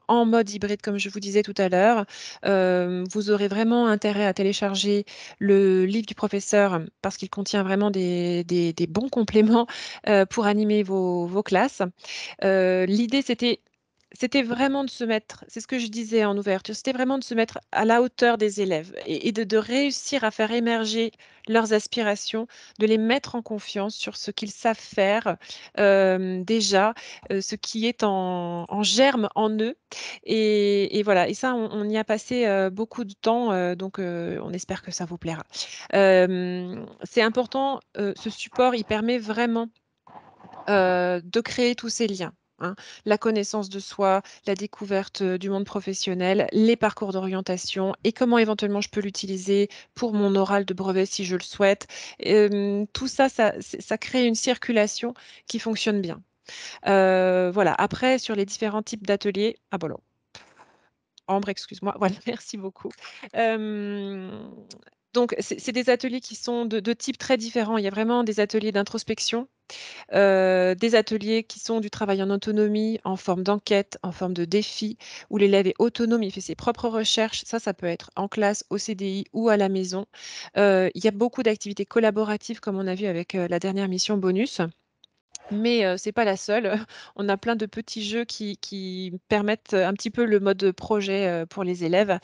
Speaker 1: en mode hybride, comme je vous disais tout à l'heure. Vous aurez vraiment intérêt à télécharger le livre du professeur, parce qu'il contient vraiment des bons compléments pour animer vos classes. L'idée, c'était vraiment de se mettre, c'est ce que je disais en ouverture, c'était vraiment de se mettre à la hauteur des élèves, et de réussir à faire émerger leurs aspirations, de les mettre en confiance sur ce qu'ils savent faire déjà, ce qui est en germe en eux. Et voilà, et ça, on y a passé beaucoup de temps, donc on espère que ça vous plaira. C'est important, ce support, il permet vraiment de créer tous ces liens. La connaissance de soi, la découverte du monde professionnel, les parcours d'orientation, et comment éventuellement je peux l'utiliser pour mon oral de brevet si je le souhaite. Tout ça, ça crée une circulation qui fonctionne bien. Voilà. Après, sur les différents types d'ateliers, voilà. Ambre, excuse-moi. Voilà, merci beaucoup. Donc, c'est des ateliers qui sont de types très différents. Il y a vraiment des ateliers d'introspection, des ateliers qui sont du travail en autonomie, en forme d'enquête, en forme de défi, où l'élève est autonome, il fait ses propres recherches. Ça peut être en classe, au CDI ou à la maison. Il y a beaucoup d'activités collaboratives, comme on a vu avec la dernière mission bonus. Mais ce n'est pas la seule. On a plein de petits jeux qui permettent un petit peu le mode projet pour les élèves.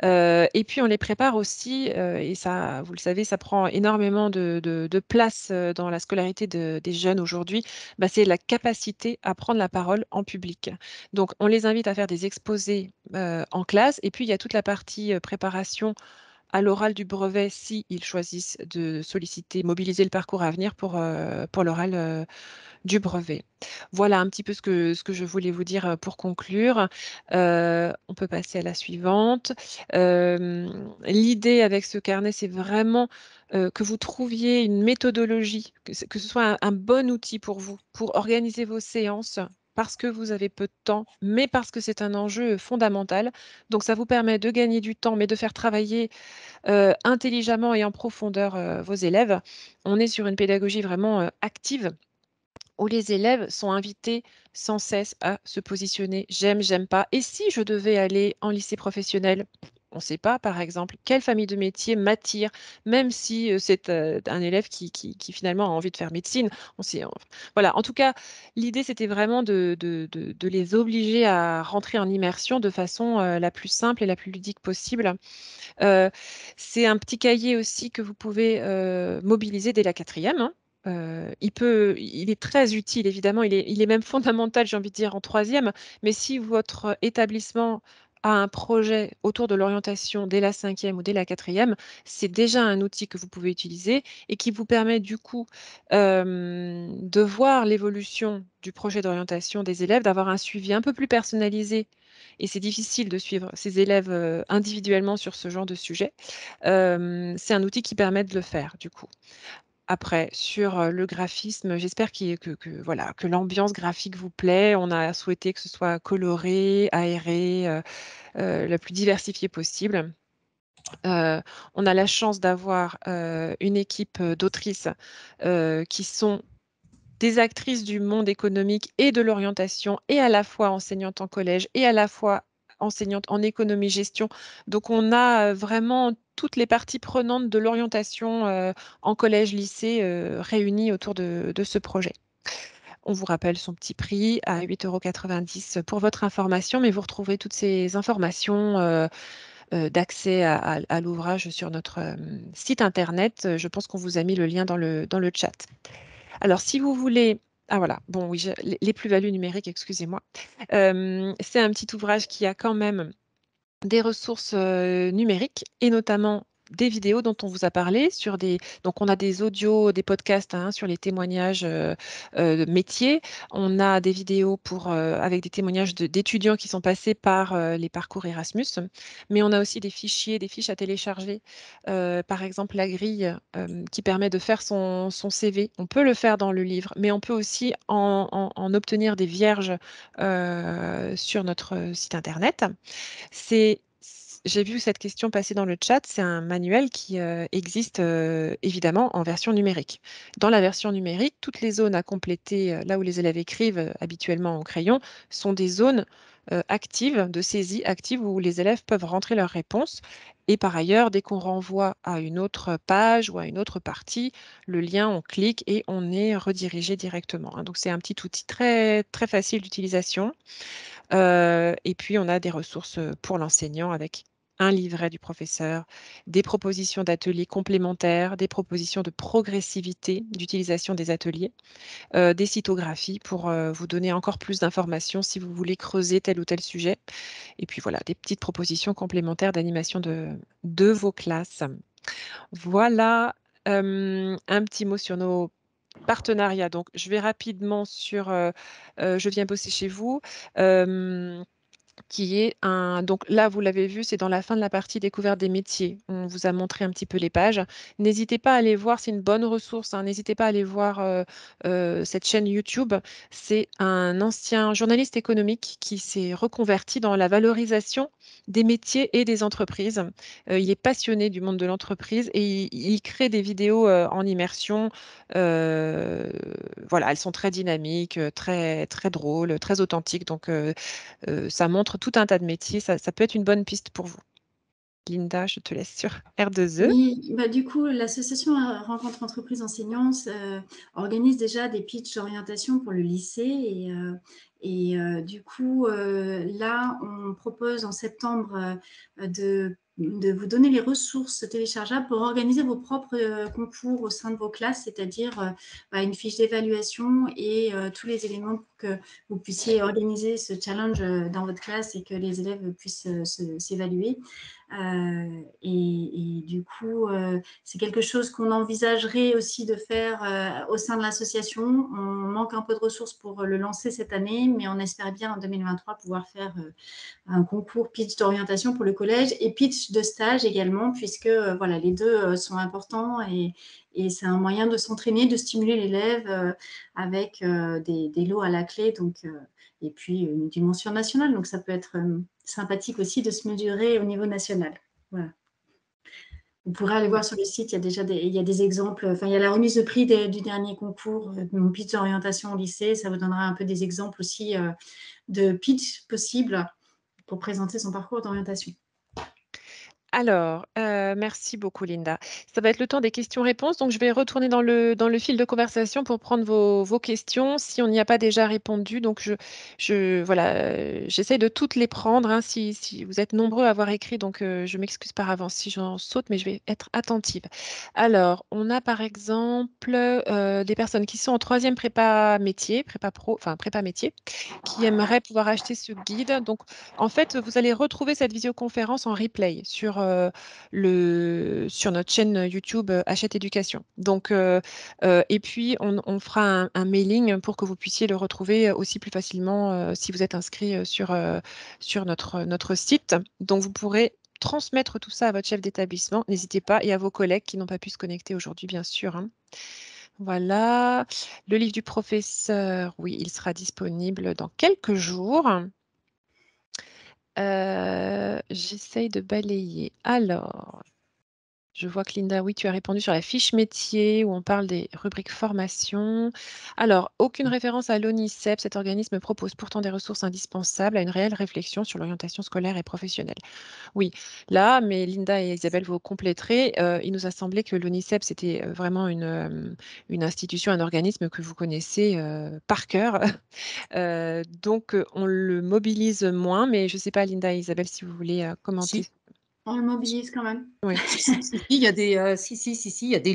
Speaker 1: Et puis, on les prépare aussi, et ça, vous le savez, ça prend énormément de place dans la scolarité des jeunes aujourd'hui. Bah, c'est la capacité à prendre la parole en public. Donc, on les invite à faire des exposés en classe. Et puis, il y a toute la partie préparation à l'oral du brevet si ils choisissent de solliciter, mobiliser le parcours à venir pour l'oral du brevet. Voilà un petit peu ce que je voulais vous dire pour conclure. On peut passer à la suivante. L'idée avec ce carnet, c'est vraiment que vous trouviez une méthodologie, que ce soit un bon outil pour vous, pour organiser vos séances parce que vous avez peu de temps, mais parce que c'est un enjeu fondamental. Donc, ça vous permet de gagner du temps, mais de faire travailler intelligemment et en profondeur vos élèves. On est sur une pédagogie vraiment active où les élèves sont invités sans cesse à se positionner j'aime, j'aime pas. Et si je devais aller en lycée professionnel, on ne sait pas, par exemple, quelle famille de métier m'attire, même si c'est un élève qui finalement a envie de faire médecine. Voilà. En tout cas, l'idée, c'était vraiment de les obliger à rentrer en immersion de façon la plus simple et la plus ludique possible. Euh, c'est un petit cahier aussi que vous pouvez mobiliser dès la quatrième, hein. Il est très utile, évidemment, il est même fondamental, j'ai envie de dire, en troisième, mais si votre établissement a un projet autour de l'orientation dès la cinquième ou dès la quatrième, c'est déjà un outil que vous pouvez utiliser et qui vous permet du coup de voir l'évolution du projet d'orientation des élèves, d'avoir un suivi un peu plus personnalisé. Et c'est difficile de suivre ces élèves individuellement sur ce genre de sujet. C'est un outil qui permet de le faire, du coup. Après, sur le graphisme, j'espère voilà, que l'ambiance graphique vous plaît. On a souhaité que ce soit coloré, aéré, le plus diversifié possible. On a la chance d'avoir une équipe d'autrices qui sont des actrices du monde économique et de l'orientation, et à la fois enseignantes en collège, et à la fois enseignantes en économie-gestion. Donc, on a vraiment toutes les parties prenantes de l'orientation en collège-lycée réunies autour de ce projet. On vous rappelle son petit prix à 8,90 € pour votre information, mais vous retrouverez toutes ces informations d'accès à l'ouvrage sur notre site internet. Je pense qu'on vous a mis le lien dans le chat. Alors, si vous voulez... Ah voilà, bon oui, les plus-values numériques, excusez-moi. C'est un petit ouvrage qui a quand même des ressources numériques et notamment des vidéos dont on vous a parlé donc on a des audios, des podcasts hein, sur les témoignages métiers. On a des vidéos avec des témoignages d'étudiants qui sont passés par les parcours Erasmus, mais on a aussi des fichiers, des fiches à télécharger. Par exemple, la grille qui permet de faire son CV. On peut le faire dans le livre, mais on peut aussi en obtenir des vierges sur notre site internet. C'est, j'ai vu cette question passer dans le chat. C'est un manuel qui existe évidemment en version numérique. Dans la version numérique, toutes les zones à compléter, là où les élèves écrivent habituellement au crayon, sont des zones actives, de saisie active, où les élèves peuvent rentrer leurs réponses. Et par ailleurs, dès qu'on renvoie à une autre page ou à une autre partie, le lien, on clique et on est redirigé directement, hein. Donc, c'est un petit outil très, très facile d'utilisation. Et puis, on a des ressources pour l'enseignant avec un livret du professeur, des propositions d'ateliers complémentaires, des propositions de progressivité d'utilisation des ateliers, des cytographies pour vous donner encore plus d'informations si vous voulez creuser tel ou tel sujet. Et puis voilà, des petites propositions complémentaires d'animation de vos classes. Voilà un petit mot sur nos partenariats. Donc, je vais rapidement sur Je viens bosser chez vous. Qui est un... Donc là, vous l'avez vu, c'est dans la fin de la partie découverte des métiers. On vous a montré un petit peu les pages. N'hésitez pas à aller voir, c'est une bonne ressource, hein. N'hésitez pas à aller voir cette chaîne YouTube. C'est un ancien journaliste économique qui s'est reconverti dans la valorisation des métiers et des entreprises. Il est passionné du monde de l'entreprise et il crée des vidéos en immersion. Euh, voilà, elles sont très dynamiques, très, très drôles, très authentiques. Donc, ça montre tout un tas de métiers. Ça peut être une bonne piste pour vous. Linda, je te laisse sur R2E.
Speaker 2: Oui, bah, du coup, l'association Rencontre Entreprises Enseignantes organise déjà des pitchs d'orientation pour le lycée du coup, là, on propose en septembre de vous donner les ressources téléchargeables pour organiser vos propres concours au sein de vos classes, c'est-à-dire une fiche d'évaluation et tous les éléments pour que vous puissiez organiser ce challenge dans votre classe et que les élèves puissent s'évaluer. Du coup, c'est quelque chose qu'on envisagerait aussi de faire au sein de l'association. On manque un peu de ressources pour le lancer cette année, mais on espère bien en 2023 pouvoir faire un concours pitch d'orientation pour le collège et pitch de stage également, puisque voilà, les deux sont importants et c'est un moyen de s'entraîner, de stimuler l'élève avec des lots à la clé. Et puis une dimension nationale. Donc, ça peut être sympathique aussi de se mesurer au niveau national. Voilà. Vous pourrez aller voir sur le site, il y a déjà des exemples. Enfin, il y a la remise de prix du dernier concours de mon pitch d'orientation au lycée. Ça vous donnera un peu des exemples aussi de pitch possibles pour présenter son parcours d'orientation.
Speaker 1: Alors, merci beaucoup Linda. Ça va être le temps des questions-réponses, donc je vais retourner dans le fil de conversation pour prendre vos questions si on n'y a pas déjà répondu. Donc voilà, j'essaie de toutes les prendre, hein, si vous êtes nombreux à avoir écrit, donc je m'excuse par avance si j'en saute, mais je vais être attentive. Alors, on a par exemple des personnes qui sont en 3e prépa métier, prépa pro, enfin prépa métier, qui aimeraient pouvoir acheter ce guide. Donc, en fait, vous allez retrouver cette visioconférence en replay sur notre chaîne YouTube Hachette Éducation. Donc, et puis, on fera un mailing pour que vous puissiez le retrouver aussi plus facilement si vous êtes inscrit sur notre site. Donc, vous pourrez transmettre tout ça à votre chef d'établissement. N'hésitez pas et à vos collègues qui n'ont pas pu se connecter aujourd'hui, bien sûr, hein. Voilà. Le livre du professeur, oui, il sera disponible dans quelques jours. J'essaye de balayer. Alors, je vois que Linda, oui, tu as répondu sur la fiche métier où on parle des rubriques formation. Alors, aucune référence à l'ONICEP. Cet organisme propose pourtant des ressources indispensables à une réelle réflexion sur l'orientation scolaire et professionnelle. Oui, là, mais Linda et Isabelle, vous compléterez. Il nous a semblé que l'ONICEP, c'était vraiment une institution, un organisme que vous connaissez par cœur. Donc, on le mobilise moins, mais je ne sais pas, Linda et Isabelle, si vous voulez commenter.
Speaker 3: Si.
Speaker 2: On le mobilise quand même.
Speaker 1: Oui.
Speaker 3: Il y a des, il y a des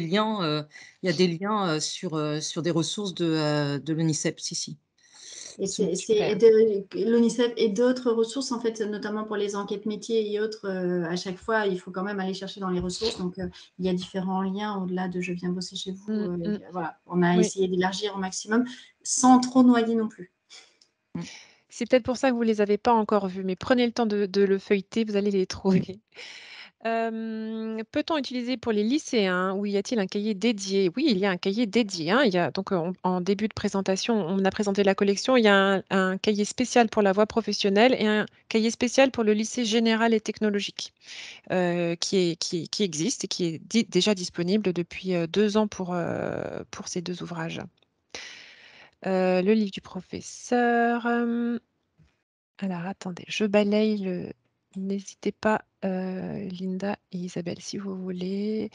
Speaker 3: liens sur des ressources de l'ONICEP. Si.
Speaker 2: Et l'ONICEP et d'autres ressources, en fait, notamment pour les enquêtes métiers et autres, à chaque fois, il faut quand même aller chercher dans les ressources. Donc, il y a différents liens au-delà de je viens bosser chez vous. Voilà, on a essayé d'élargir au maximum sans trop noyer non plus.
Speaker 1: C'est peut-être pour ça que vous ne les avez pas encore vus, mais prenez le temps de le feuilleter, vous allez les trouver. Peut-on utiliser pour les lycéens ou y a-t-il un cahier dédié? Oui, il y a un cahier dédié, hein. Il y a, donc, en début de présentation, on a présenté la collection. Il y a un cahier spécial pour la voie professionnelle et un cahier spécial pour le lycée général et technologique qui existe et qui est déjà disponible depuis 2 ans pour ces 2 ouvrages. Le livre du professeur. Alors, attendez, je balaye. N'hésitez pas, Linda et Isabelle, si vous voulez.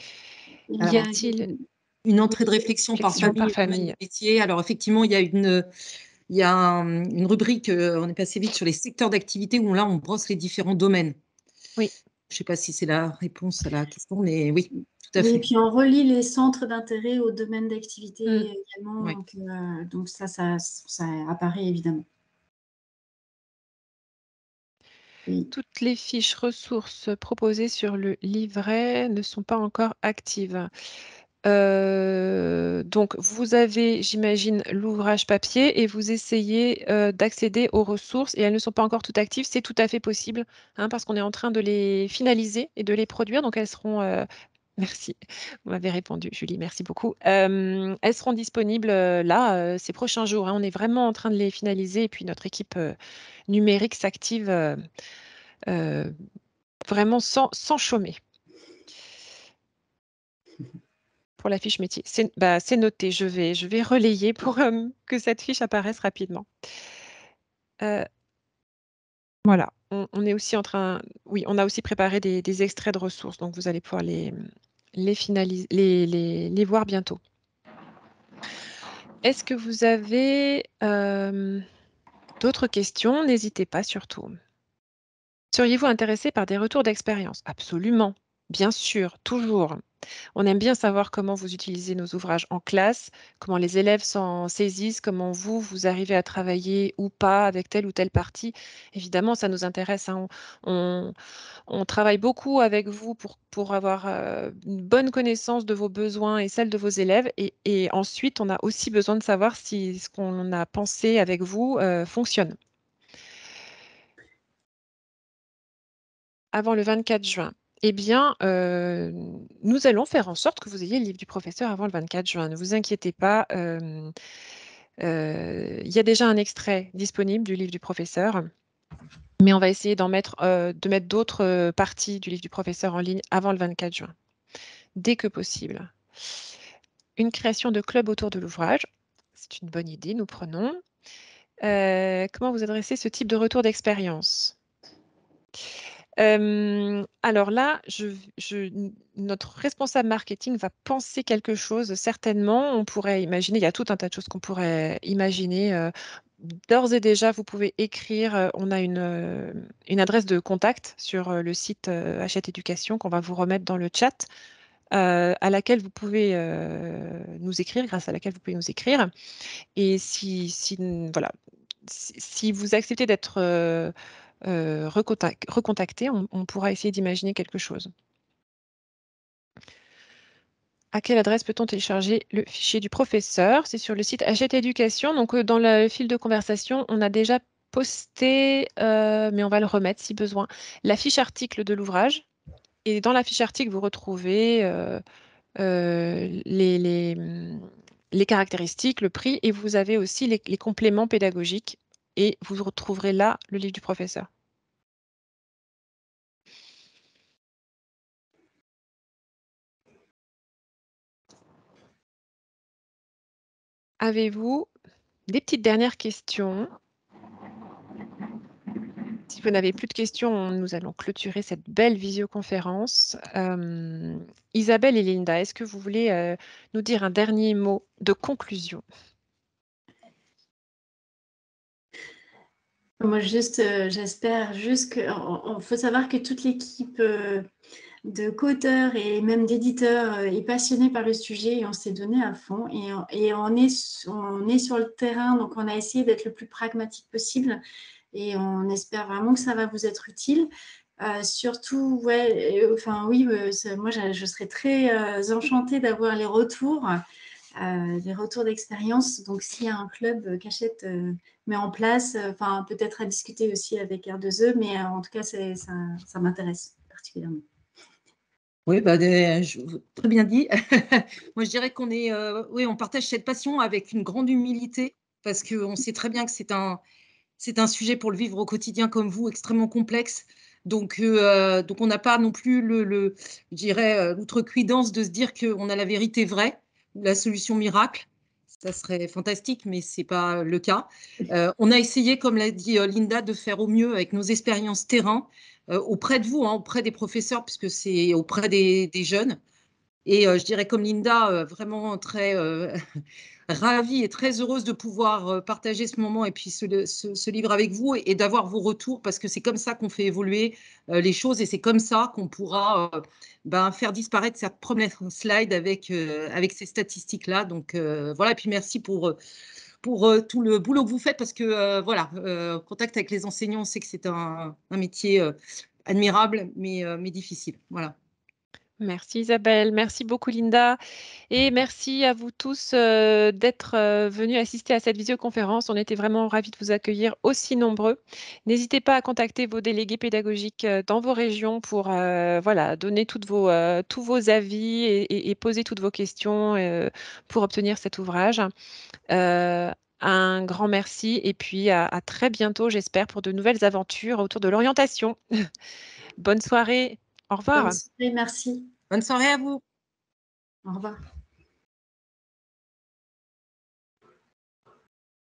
Speaker 1: Y a-t-il
Speaker 3: une entrée de réflexion par famille, métier? Alors, effectivement, il y a une rubrique, on est passé vite sur les secteurs d'activité où là, on brosse les différents domaines.
Speaker 1: Oui.
Speaker 3: Je ne sais pas si c'est la réponse à la question, mais oui, tout à fait.
Speaker 2: Et puis, on relie les centres d'intérêt aux domaines d'activité également.
Speaker 3: Oui.
Speaker 2: Donc, ça apparaît évidemment. Oui.
Speaker 1: Toutes les fiches ressources proposées sur le livret ne sont pas encore actives. Donc, vous avez, j'imagine, l'ouvrage papier et vous essayez d'accéder aux ressources et elles ne sont pas encore toutes actives. C'est tout à fait possible hein, parce qu'on est en train de les finaliser et de les produire. Donc, elles seront... Merci, vous m'avez répondu, Julie, merci beaucoup. Elles seront disponibles là, ces prochains jours, hein. On est vraiment en train de les finaliser et puis notre équipe numérique s'active vraiment sans chômer. Pour la fiche métier. C'est noté, je vais relayer pour que cette fiche apparaisse rapidement. Voilà. on est aussi en train, oui, on a aussi préparé des extraits de ressources, donc vous allez pouvoir les finaliser, les voir bientôt. Est-ce que vous avez d'autres questions? N'hésitez pas surtout. Seriez-vous intéressé par des retours d'expérience? Absolument, bien sûr, toujours. On aime bien savoir comment vous utilisez nos ouvrages en classe, comment les élèves s'en saisissent, comment vous arrivez à travailler ou pas avec telle ou telle partie. Évidemment, ça nous intéresse, hein. On travaille beaucoup avec vous pour avoir une bonne connaissance de vos besoins et celle de vos élèves. Et ensuite, on a aussi besoin de savoir si ce qu'on a pensé avec vous fonctionne. Avant le 24 juin. Eh bien, nous allons faire en sorte que vous ayez le livre du professeur avant le 24 juin. Ne vous inquiétez pas. Il y a déjà un extrait disponible du livre du professeur, mais on va essayer de mettre d'autres parties du livre du professeur en ligne avant le 24 juin, dès que possible. Une création de club autour de l'ouvrage. C'est une bonne idée, nous prenons. Comment vous adressez ce type de retour d'expérience? Alors là, notre responsable marketing va penser quelque chose, certainement. On pourrait imaginer, il y a tout un tas de choses qu'on pourrait imaginer. D'ores et déjà, vous pouvez écrire, on a une adresse de contact sur le site Hachette Éducation qu'on va vous remettre dans le chat, à laquelle vous pouvez nous écrire, grâce à laquelle vous pouvez nous écrire. Et voilà, si vous acceptez d'être recontacté, on pourra essayer d'imaginer quelque chose. À quelle adresse peut-on télécharger le fichier du professeur? C'est sur le site Hachette Éducation. Donc, dans le fil de conversation, on a déjà posté, mais on va le remettre si besoin, la fiche article de l'ouvrage. Et dans la fiche article, vous retrouvez les caractéristiques, le prix, et vous avez aussi les compléments pédagogiques. Et vous retrouverez là le livre du professeur. Avez-vous des petites dernières questions? Si vous n'avez plus de questions, nous allons clôturer cette belle visioconférence. Isabelle et Linda, est-ce que vous voulez nous dire un dernier mot de conclusion?
Speaker 2: Moi, j'espère juste que... Il faut savoir que toute l'équipe de co-auteurs et même d'éditeurs est passionnée par le sujet et on s'est donné à fond. Et on est sur le terrain, donc on a essayé d'être le plus pragmatique possible. Et on espère vraiment que ça va vous être utile. Surtout, ouais, moi, je serais très enchantée d'avoir les retours d'expérience. Donc, s'il y a un club qu'Hachette met en place, peut-être à discuter aussi avec R2E, mais en tout cas, ça m'intéresse particulièrement.
Speaker 3: Oui, très bien dit. Moi, je dirais qu'on oui, on partage cette passion avec une grande humilité, parce qu'on sait très bien que c'est un sujet pour le vivre au quotidien comme vous, extrêmement complexe. Donc on n'a pas non plus je dirais, l'outrecuidance de se dire qu'on a la vérité vraie, ou la solution miracle. Ça serait fantastique, mais ce n'est pas le cas. On a essayé, comme l'a dit Linda, de faire au mieux avec nos expériences terrain, auprès de vous, hein, auprès des professeurs, puisque c'est auprès des jeunes. Et je dirais comme Linda, vraiment très ravie et très heureuse de pouvoir partager ce moment et puis ce livre avec vous et d'avoir vos retours, parce que c'est comme ça qu'on fait évoluer les choses et c'est comme ça qu'on pourra faire disparaître cette première slide avec ces statistiques-là. Donc voilà, et puis merci pour tout le boulot que vous faites, parce que contact avec les enseignants, on sait que c'est un métier admirable, mais difficile. Voilà.
Speaker 1: Merci Isabelle, merci beaucoup Linda, et merci à vous tous d'être venus assister à cette visioconférence. On était vraiment ravis de vous accueillir aussi nombreux. N'hésitez pas à contacter vos délégués pédagogiques dans vos régions pour donner tous vos avis et poser toutes vos questions pour obtenir cet ouvrage. Un grand merci et puis à très bientôt, j'espère, pour de nouvelles aventures autour de l'orientation. Bonne soirée, au revoir.
Speaker 2: Bonne soirée, merci.
Speaker 3: Bonne soirée à vous.
Speaker 2: Au revoir.